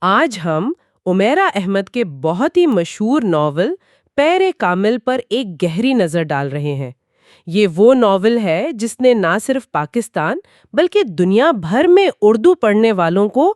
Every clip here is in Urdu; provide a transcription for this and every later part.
آج ہم عمیرہ احمد کے بہت ہی مشہور ناول پیر کامل پر ایک گہری نظر ڈال رہے ہیں۔ یہ وہ ناول ہے جس نے نہ صرف پاکستان بلکہ دنیا بھر میں اردو پڑھنے والوں کو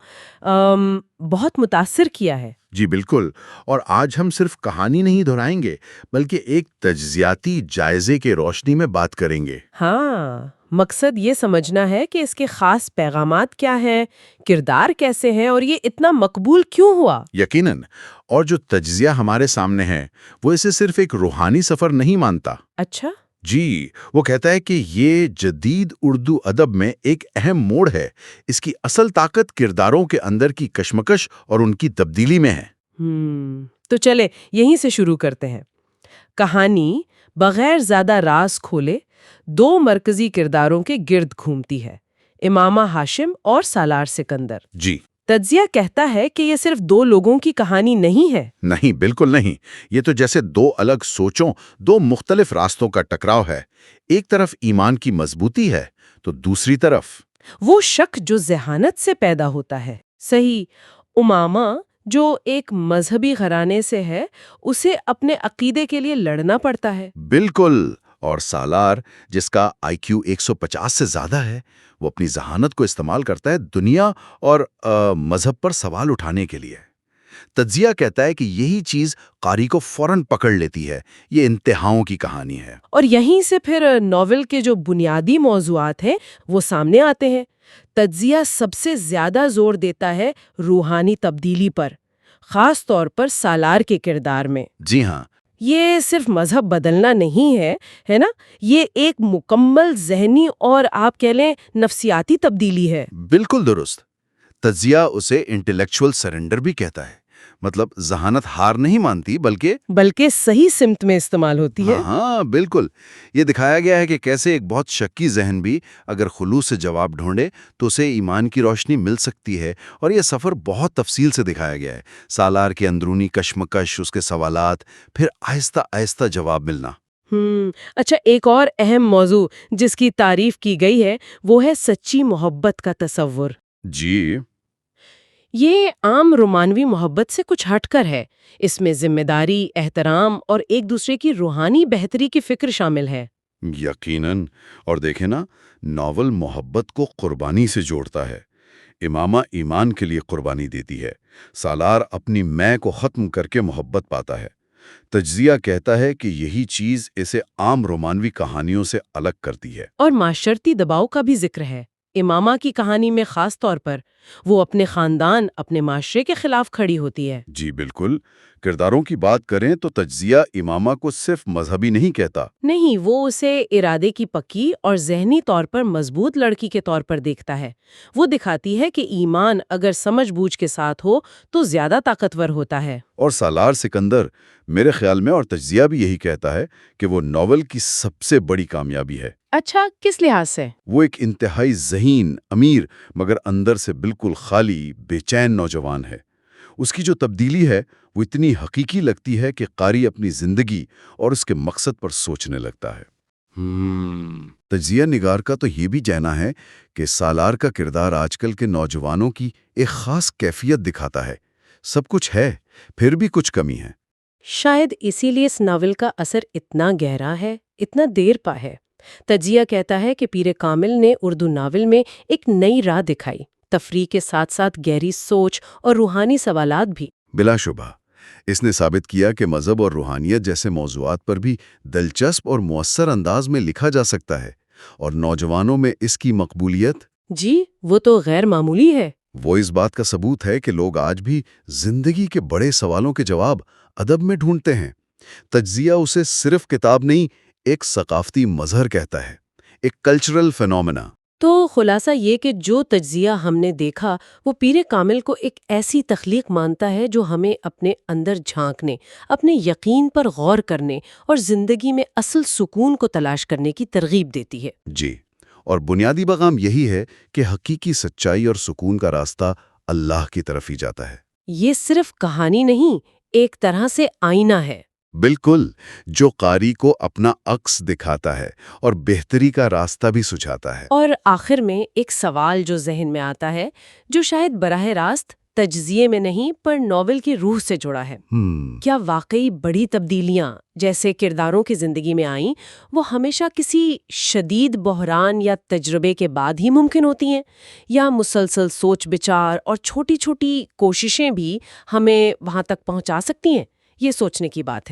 بہت متاثر کیا ہے۔ جی بالکل، اور آج ہم صرف کہانی نہیں دہرائیں گے بلکہ ایک تجزیاتی جائزے کے روشنی میں بات کریں گے۔ ہاں، مقصد یہ سمجھنا ہے کہ اس کے خاص پیغامات کیا ہیں، کردار کیسے ہیں اور یہ اتنا مقبول کیوں ہوا۔ یقیناً، اور جو تجزیہ ہمارے سامنے ہے وہ اسے صرف ایک روحانی سفر نہیں مانتا۔ اچھا، جی، وہ کہتا ہے کہ یہ جدید اردو ادب میں ایک اہم موڑ ہے۔ اس کی اصل طاقت کرداروں کے اندر کی کشمکش اور ان کی تبدیلی میں ہے۔ تو چلے یہیں سے شروع کرتے ہیں۔ کہانی بغیر زیادہ راز کھولے دو مرکزی کرداروں کے گرد گھومتی ہے، امامہ ہاشم اور سالار سکندر۔ جی تجزیہ کہتا ہے کہ یہ صرف دو لوگوں کی کہانی نہیں ہے۔ نہیں، بالکل نہیں، یہ تو جیسے دو الگ سوچوں، دو مختلف راستوں کا ٹکراؤ ہے۔ ایک طرف ایمان کی مضبوطی ہے تو دوسری طرف وہ شک جو ذہانت سے پیدا ہوتا ہے۔ صحیح، امامہ جو ایک مذہبی گھرانے سے ہے اسے اپنے عقیدے کے لیے لڑنا پڑتا ہے۔ بالکل، اور سالار جس کا IQ 150 سے زیادہ ہے، وہ اپنی ذہانت کو استعمال کرتا ہے دنیا اور مذہب پر سوال اٹھانے کے لیے۔ تجزیہ کہتا ہے کہ یہی چیز قاری کو فوراً پکڑ لیتی ہے۔ یہ انتہاؤں کی کہانی ہے۔ اور یہیں سے پھر ناول کے جو بنیادی موضوعات ہیں وہ سامنے آتے ہیں۔ تجزیہ سب سے زیادہ زور دیتا ہے روحانی تبدیلی پر، خاص طور پر سالار کے کردار میں۔ جی ہاں، یہ صرف مذہب بدلنا نہیں ہے نا، یہ ایک مکمل ذہنی اور آپ کہہ لیں نفسیاتی تبدیلی ہے۔ بالکل درست۔ تجزیہ اسے انٹلیکچول سرنڈر بھی کہتا ہے، مطلب ذہانت ہار نہیں مانتی بلکہ صحیح سمت میں استعمال ہوتی ہے۔ ہاں بالکل، یہ دکھایا گیا ہے کہ کیسے ایک بہت شکی ذہن بھی اگر خلوص سے جواب ڈھونڈے تو اسے ایمان کی روشنی مل سکتی ہے، اور یہ سفر بہت تفصیل سے دکھایا گیا ہے۔ سالار کے اندرونی کشمکش، اس کے سوالات، پھر آہستہ آہستہ جواب ملنا۔ اچھا، ایک اور اہم موضوع جس کی تعریف کی گئی ہے وہ ہے سچی محبت کا تصور۔ جی یہ عام رومانوی محبت سے کچھ ہٹ کر ہے۔ اس میں ذمہ داری، احترام اور ایک دوسرے کی روحانی بہتری کی فکر شامل ہے۔ یقیناً، اور دیکھیں نا، ناول محبت کو قربانی سے جوڑتا ہے۔ امامہ ایمان کے لیے قربانی دیتی ہے، سالار اپنی میں کو ختم کر کے محبت پاتا ہے۔ تجزیہ کہتا ہے کہ یہی چیز اسے عام رومانوی کہانیوں سے الگ کرتی ہے۔ اور معاشرتی دباؤ کا بھی ذکر ہے۔ امامہ کی کہانی میں خاص طور پر وہ اپنے خاندان، اپنے معاشرے کے خلاف کھڑی ہوتی ہے۔ جی بالکل، کرداروں کی بات کریں تو تجزیہ امامہ کو صرف مذہبی نہیں کہتا۔ نہیں، وہ اسے ارادے کی پکی اور ذہنی طور پر مضبوط لڑکی کے طور پر دیکھتا ہے۔ وہ دکھاتی ہے کہ ایمان اگر سمجھ بوجھ کے ساتھ ہو تو زیادہ طاقتور ہوتا ہے۔ اور سالار سکندر، میرے خیال میں، اور تجزیہ بھی یہی کہتا ہے کہ وہ ناول کی سب سے بڑی کامیابی ہے۔ اچھا، کس لحاظ سے؟ وہ ایک انتہائی ذہین، امیر، مگر اندر سے بالکل خالی، بے چین نوجوان ہے۔ اس کی جو تبدیلی ہے وہ اتنی حقیقی لگتی ہے کہ قاری اپنی زندگی اور اس کے مقصد پر سوچنے لگتا ہے۔ تجزیہ نگار کا تو یہ بھی کہنا ہے کہ سالار کا کردار آج کل کے نوجوانوں کی ایک خاص کیفیت دکھاتا ہے۔ سب کچھ ہے، پھر بھی کچھ کمی ہے۔ شاید اسی لیے اس ناول کا اثر اتنا گہرا ہے، اتنا دیر پا ہے۔ تجزیہ کہتا ہے کہ پیر کامل نے اردو ناول میں ایک نئی راہ دکھائی، تفریح کے ساتھ ساتھ گہری سوچ اور روحانی سوالات بھی۔ بلا شبہ، اس نے ثابت کیا کہ مذہب اور روحانیت جیسے موضوعات پر بھی دلچسپ اور مؤثر انداز میں لکھا جا سکتا ہے، اور نوجوانوں میں اس کی مقبولیت جی، وہ تو غیر معمولی ہے۔ وہ اس بات کا ثبوت ہے کہ لوگ آج بھی زندگی کے بڑے سوالوں کے جواب ادب میں ڈھونڈتے ہیں۔ تجزیہ اسے صرف کتاب نہیں، ایک ثقافتی مظہر کہتا ہے، ایک کلچرل فینومینا۔ تو خلاصہ یہ کہ جو تجزیہ ہم نے دیکھا وہ پیر کامل کو ایک ایسی تخلیق مانتا ہے جو ہمیں اپنے اندر جھانکنے، اپنے یقین پر غور کرنے اور زندگی میں اصل سکون کو تلاش کرنے کی ترغیب دیتی ہے۔ جی، اور بنیادی پیغام یہی ہے کہ حقیقی سچائی اور سکون کا راستہ اللہ کی طرف ہی جاتا ہے۔ یہ صرف کہانی نہیں، ایک طرح سے آئینہ ہے۔ بالکل، جو قاری کو اپنا عکس دکھاتا ہے اور بہتری کا راستہ بھی سجھاتا ہے۔ اور آخر میں ایک سوال جو ذہن میں آتا ہے، جو شاید براہ راست تجزیے میں نہیں پر ناول کی روح سے جڑا ہے۔ کیا واقعی بڑی تبدیلیاں جیسے کرداروں کی زندگی میں آئیں وہ ہمیشہ کسی شدید بحران یا تجربے کے بعد ہی ممکن ہوتی ہیں، یا مسلسل سوچ بچار اور چھوٹی چھوٹی کوششیں بھی ہمیں وہاں تک پہنچا سکتی ہیں؟ یہ سوچنے کی بات ہے۔